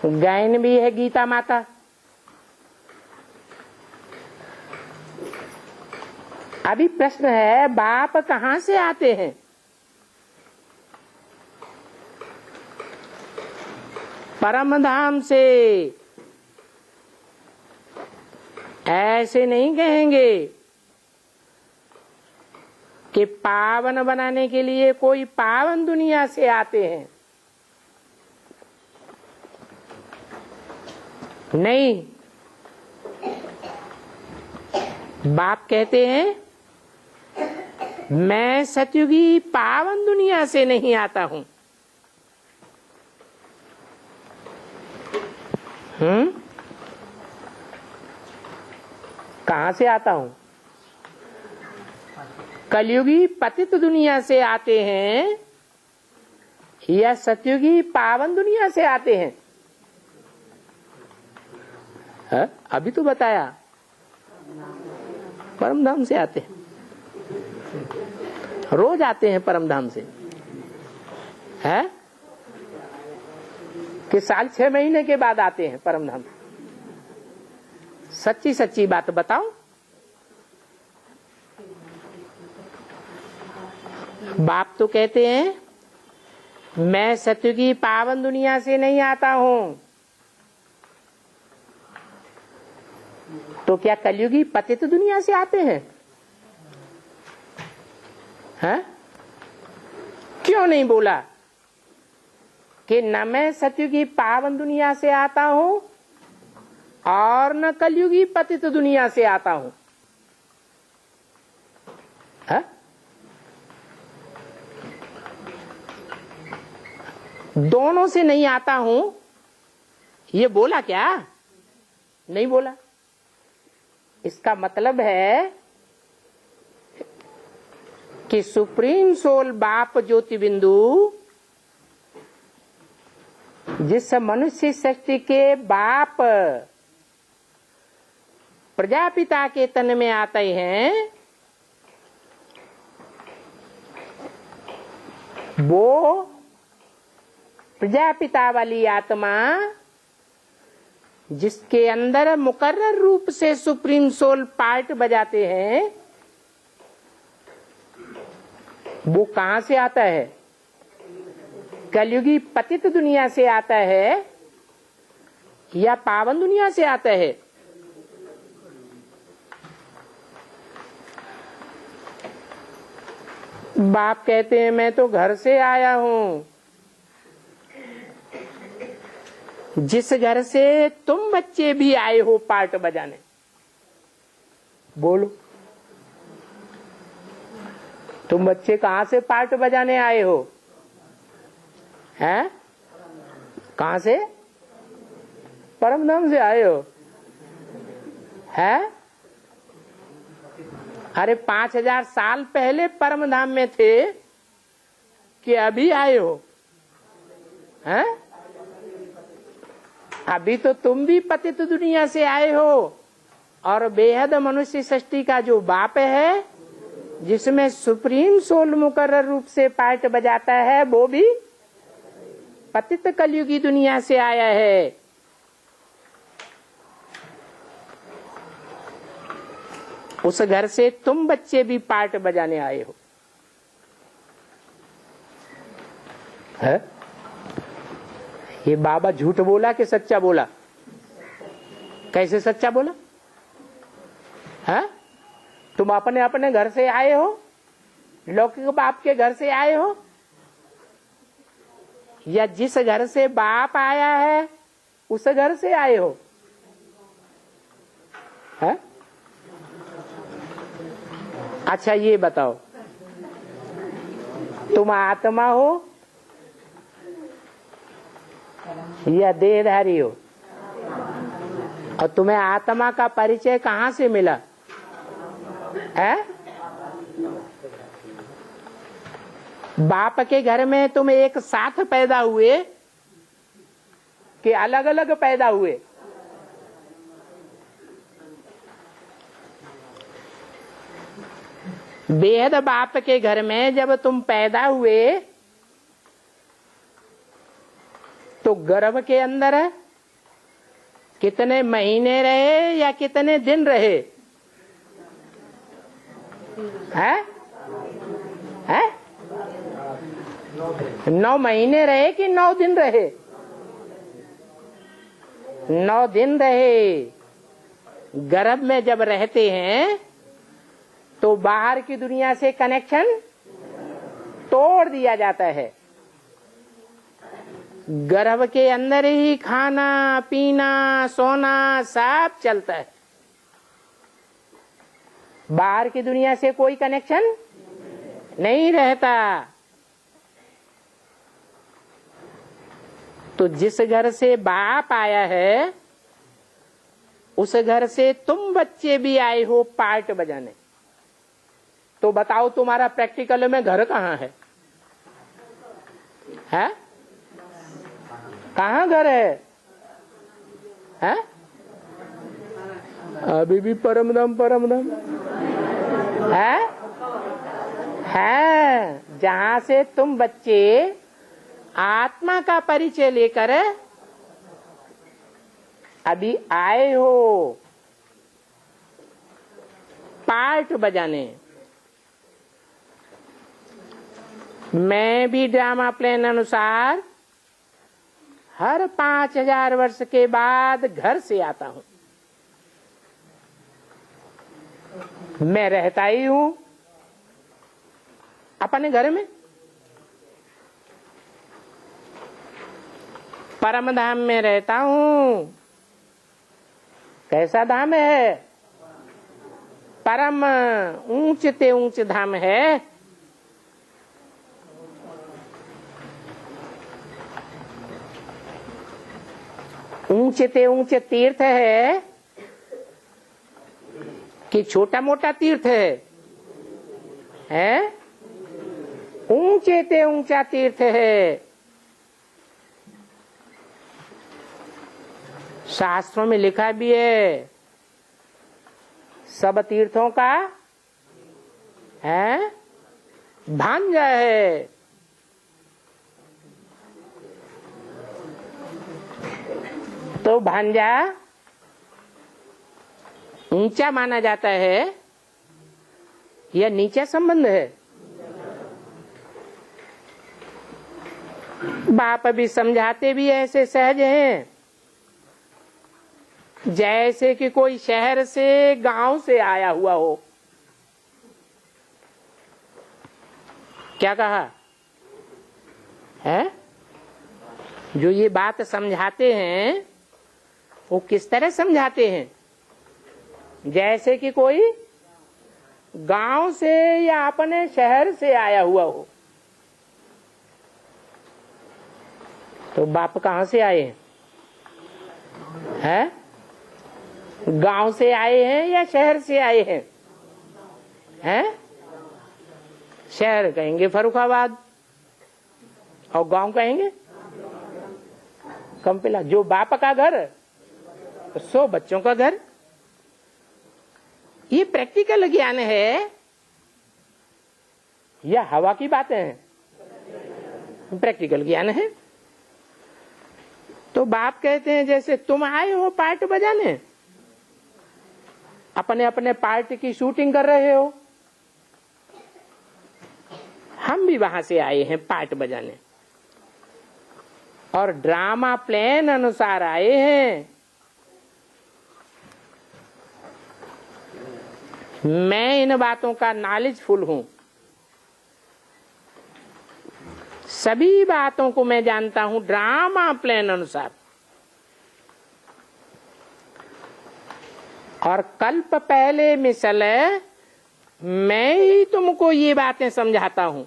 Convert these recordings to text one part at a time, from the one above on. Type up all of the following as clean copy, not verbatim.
गायन भी है गीता माता। अभी प्रश्न है, बाप कहाँ से आते हैं? परम धाम से। ऐसे नहीं कहेंगे कि पावन बनाने के लिए कोई पावन दुनिया से आते हैं। नहीं, बाप कहते हैं मैं सतयुगी पावन दुनिया से नहीं आता हूं। कहां से आता हूं? कलयुगी पतित दुनिया से आते हैं या सतयुगी पावन दुनिया से आते हैं? अभी तो बताया, परम धाम से आते हैं। रोज आते हैं परम धाम से, है कि साल 6 महीने के बाद आते हैं परम धाम? सच्ची सच्ची बात बताओ। बाप तो कहते हैं मैं सतयुगी पावन दुनिया से नहीं आता हूं। तो क्या कलयुगी पतित दुनिया से आते हैं? हैं? क्यों नहीं बोला कि न मैं सतयुगी पावन दुनिया से आता हूं और न कलयुगी पतित दुनिया से आता हूं? है? दोनों से नहीं आता हूं, ये बोला क्या? नहीं बोला। इसका मतलब है कि सुप्रीम सोल बाप ज्योति बिंदु जिस मनुष्य सृष्टि के बाप प्रजापिता के तन में आते हैं, वो प्रजापिता वाली आत्मा जिसके अंदर मुकर्रर रूप से सुप्रीम सोल पार्ट बजाते हैं, वो कहां से आता है? कलयुगी पतित दुनिया से आता है या पावन दुनिया से आता है? बाप कहते हैं मैं तो घर से आया हूं। जिस घर से तुम बच्चे भी आए हो पार्ट बजाने, बोलो तुम बच्चे कहां से पार्ट बजाने आए हो? हैं? कहां से? परम धाम से आए हो? हैं? अरे 5000 साल पहले परम धाम में थे कि अभी आए हो? हैं? अभी तो तुम भी पतित दुनिया से आए हो और बेहद मनुष्य सृष्टि का जो बाप है, जिसमें सुप्रीम सोल मुकर्रर रूप से पार्ट बजाता है, वो भी पतित कलयुगी दुनिया से आया है। उस घर से तुम बच्चे भी पार्ट बजाने आए हो। है? ये बाबा झूठ बोला कि सच्चा बोला? कैसे सच्चा बोला? है? तुम अपने अपने घर से आए हो, लौकिक बाप के घर से आए हो, या जिस घर से बाप आया है उस घर से आए हो? है? अच्छा ये बताओ, तुम आत्मा हो या देहधारी हो? और तुम्हें आत्मा का परिचय कहां से मिला? है? बाप के घर में तुम एक साथ पैदा हुए कि अलग अलग पैदा हुए? बेहद बाप के घर में जब तुम पैदा हुए तो गर्भ के अंदर कितने महीने रहे या कितने दिन रहे? हैं? हैं? 9 महीने रहे कि 9 दिन रहे? 9 दिन रहे। गर्भ में जब रहते हैं तो बाहर की दुनिया से कनेक्शन तोड़ दिया जाता है। गर्भ के अंदर ही खाना पीना सोना सब चलता है। बाहर की दुनिया से कोई कनेक्शन नहीं रहता। तो जिस घर से बाप आया है उस घर से तुम बच्चे भी आए हो पार्ट बजाने। तो बताओ तुम्हारा प्रैक्टिकल में घर कहाँ है? हैं? कहाँ घर है? हैं? अभी भी परमधाम परमधाम है जहां से तुम बच्चे आत्मा का परिचय लेकर अभी आए हो पार्ट बजाने। मैं भी ड्रामा प्लान अनुसार हर 5000 वर्ष के बाद घर से आता हूं। मैं रहता ही हूं अपने घर में। परम धाम में रहता हूं। कैसा धाम है? परम ऊंचते ऊंच धाम है। ऊंचते ऊंच तीर्थ है कि छोटा मोटा तीर्थ है? ऊंचे ते ऊंचा तीर्थ है। शास्त्रों में लिखा भी है सब तीर्थों का है भांजा है। तो भांजा ऊंचा माना जाता है या नीचा संबंध है? बाप भी समझाते भी ऐसे सहज हैं जैसे कि कोई शहर से गांव से आया हुआ हो। क्या कहा है? जो ये बात समझाते हैं वो किस तरह समझाते हैं? जैसे कि कोई गांव से या अपने शहर से आया हुआ हो। तो बाप कहां से आए हैं? गांव से आए हैं या शहर से आए हैं? हैं? शहर कहेंगे फर्रुखाबाद और गांव कहेंगे कंपिला। जो बाप का घर सो बच्चों का घर। ये प्रैक्टिकल ज्ञान है या हवा की बातें हैं? प्रैक्टिकल ज्ञान है। तो बाप कहते हैं जैसे तुम आए हो पार्ट बजाने, अपने अपने पार्ट की शूटिंग कर रहे हो, हम भी वहां से आए हैं पार्ट बजाने और ड्रामा प्लान अनुसार आए हैं। मैं इन बातों का नॉलेजफुल हूं। सभी बातों को मैं जानता हूं ड्रामा प्लान अनुसार। और कल्प पहले मिसल मैं ही तुमको ये बातें समझाता हूं।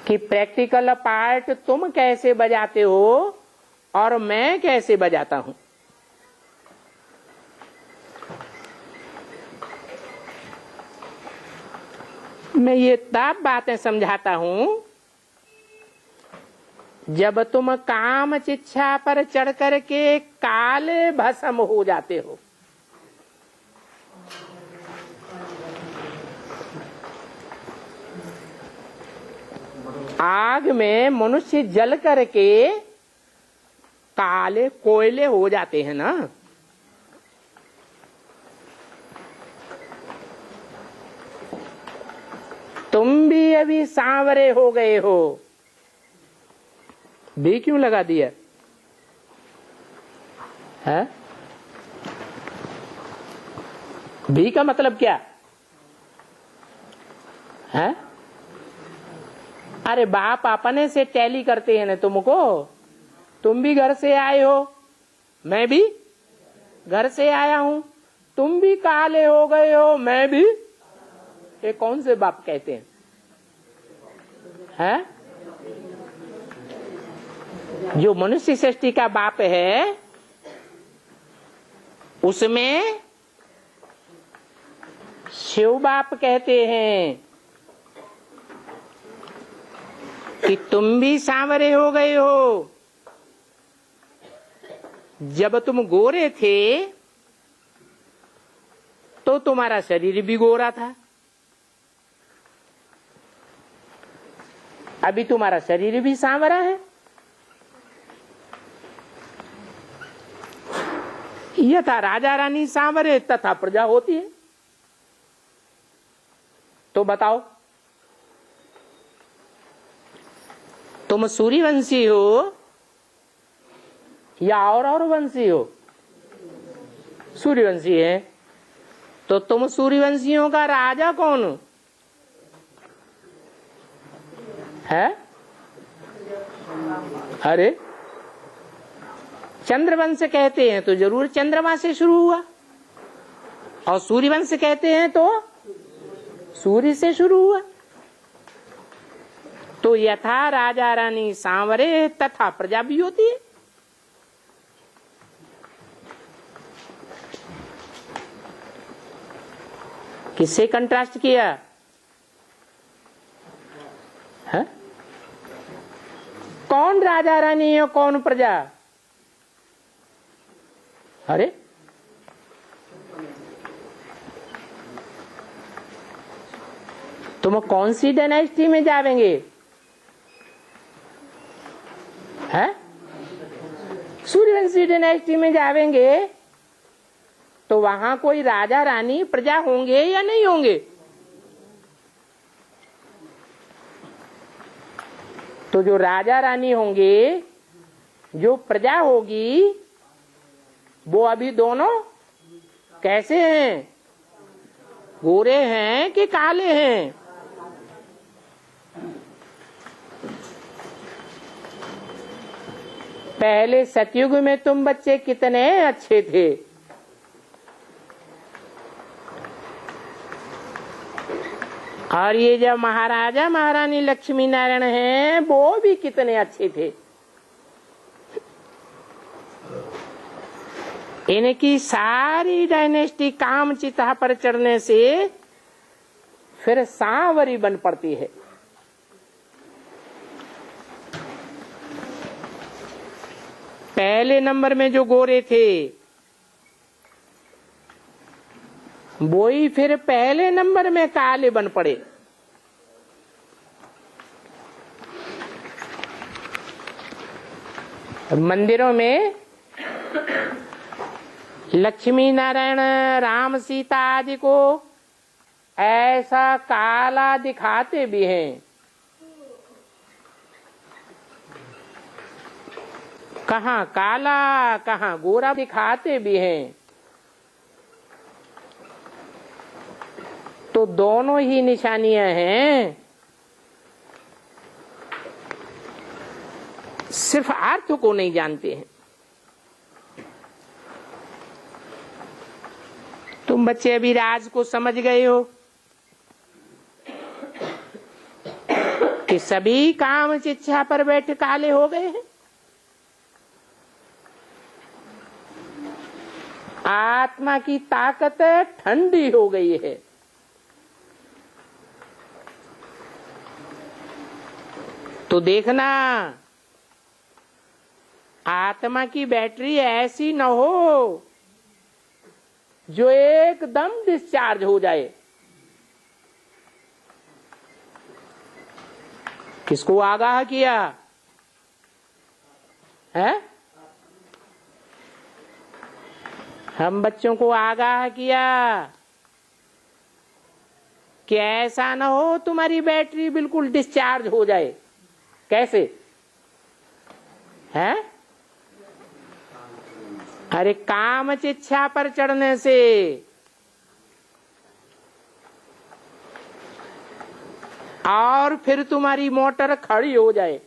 कि प्रैक्टिकल पार्ट तुम कैसे बजाते हो और मैं कैसे बजाता हूं। मैं ये तब बातें समझाता हूं जब तुम काम चिच्छा पर चढ़ करके काले भस्म हो जाते हो। आग में मनुष्य जल करके काले कोयले हो जाते हैं ना। तुम भी अभी सांवरे हो गए हो। भी क्यों लगा दिया है? भी का मतलब क्या है? अरे बाप अपने से टैली करते हैं ना तुमको। तुम भी घर से आए हो, मैं भी घर से आया हूं। तुम भी काले हो गए हो, मैं भी। ये कौन से बाप कहते हैं? है? जो मनुष्य सृष्टि का बाप है उसमें शिव बाप कहते हैं कि तुम भी सांवरे हो गए हो। जब तुम गोरे थे तो तुम्हारा शरीर भी गोरा था, अभी तुम्हारा शरीर भी सांवरा है। यथा राजा रानी सांवरे तथा प्रजा होती है। तो बताओ, तुम सूर्यवंशी हो या और वंशी हो? सूर्यवंशी है। तो तुम सूर्यवंशियों का राजा कौन है? अरे चंद्रवंश कहते हैं तो जरूर चंद्रमा से शुरू हुआ, और सूर्यवंश कहते हैं तो सूर्य से शुरू हुआ। तो यथा राजा रानी सांवरे तथा प्रजा भी होती है। किससे कंट्रास्ट किया है? कौन राजा रानी है, कौन प्रजा? अरे तुम कौन सी डायनेस्टी में जावेंगे? है? सूर्यवंशी डायनेस्टी में जावेंगे तो वहां कोई राजा रानी प्रजा होंगे या नहीं होंगे? तो जो राजा रानी होंगे, जो प्रजा होगी, वो अभी दोनों कैसे हैं? गोरे हैं कि काले हैं? पहले सतयुग में तुम बच्चे कितने अच्छे थे, और ये जब महाराजा महारानी लक्ष्मी नारायण हैं वो भी कितने अच्छे थे। इनकी सारी डायनेस्टी काम चिता पर चढ़ने से फिर सांवरी बन पड़ती है। पहले नंबर में जो गोरे थे वो ही फिर पहले नंबर में काले बन पड़े। मंदिरों में लक्ष्मी नारायण राम सीता आदि को ऐसा काला दिखाते भी हैं, कहाँ काला कहाँ गोरा दिखाते भी हैं। तो दोनों ही निशानियां हैं, सिर्फ अर्थ को नहीं जानते हैं। तुम बच्चे अभी राज को समझ गए हो कि सभी काम शिक्षा पर बैठ काले हो गए हैं। आत्मा की ताकत ठंडी हो गई है। तो देखना, आत्मा की बैटरी ऐसी न हो जो एकदम डिस्चार्ज हो जाए, कि किसको आगाह किया है? हम बच्चों को आगाह किया कि ऐसा ना हो तुम्हारी बैटरी बिल्कुल डिस्चार्ज हो जाए। कैसे है? अरे कामच इच्छा पर चढ़ने से। और फिर तुम्हारी मोटर खड़ी हो जाए।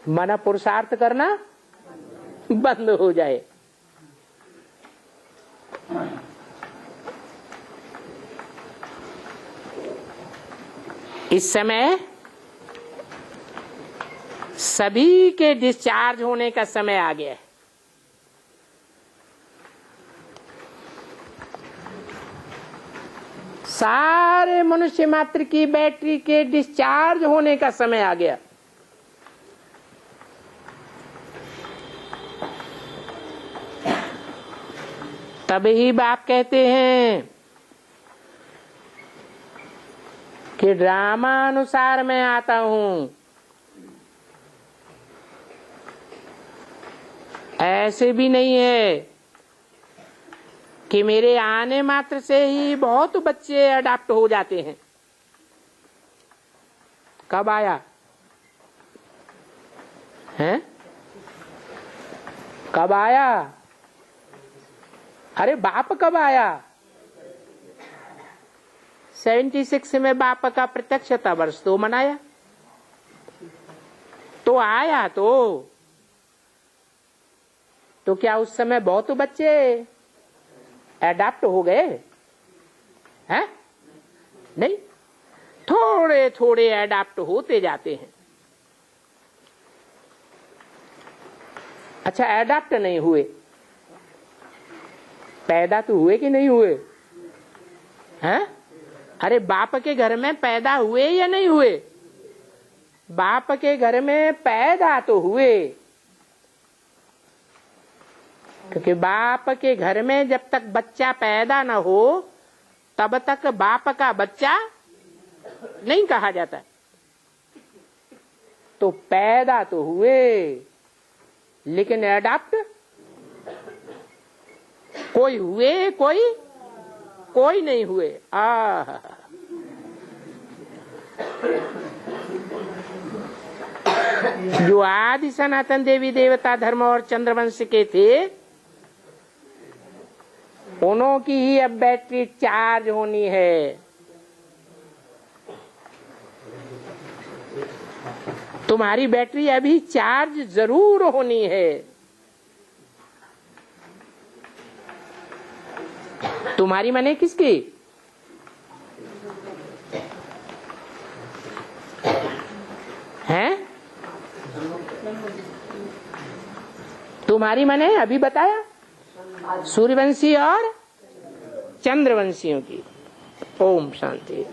मना पुरुषार्थ करना बंद हो जाए। इस समय सभी के डिस्चार्ज होने का समय आ गया है। सारे मनुष्य मात्र की बैटरी के डिस्चार्ज होने का समय आ गया। तभी बाप कहते हैं कि ड्रामा अनुसार मैं आता हूं। ऐसे भी नहीं है कि मेरे आने मात्र से ही बहुत बच्चे अडॉप्ट हो जाते हैं। कब आया है? कब आया? अरे बाप कब आया? 76 में बाप का प्रत्यक्षता वर्ष तो मनाया, तो आया तो क्या उस समय बहुत बच्चे एडाप्ट हो गए हैं? नहीं, थोड़े थोड़े एडाप्ट होते जाते हैं। अच्छा, एडाप्ट नहीं हुए, पैदा तो हुए कि नहीं हुए हैं? अरे बाप के घर में पैदा हुए या नहीं हुए? बाप के घर में पैदा तो हुए, क्योंकि बाप के घर में जब तक बच्चा पैदा न हो तब तक बाप का बच्चा नहीं कहा जाता। तो पैदा तो हुए, लेकिन एडाप्ट कोई हुए, कोई नहीं हुए। जो आदि सनातन देवी देवता धर्म और चंद्रवंश के थे, उन्हों की ही अब बैटरी चार्ज होनी है। तुम्हारी बैटरी अभी चार्ज जरूर होनी है। तुम्हारी माने किसकी? हैं? तुम्हारी माने अभी बताया सूर्यवंशी और चंद्रवंशियों की। ओम शांति।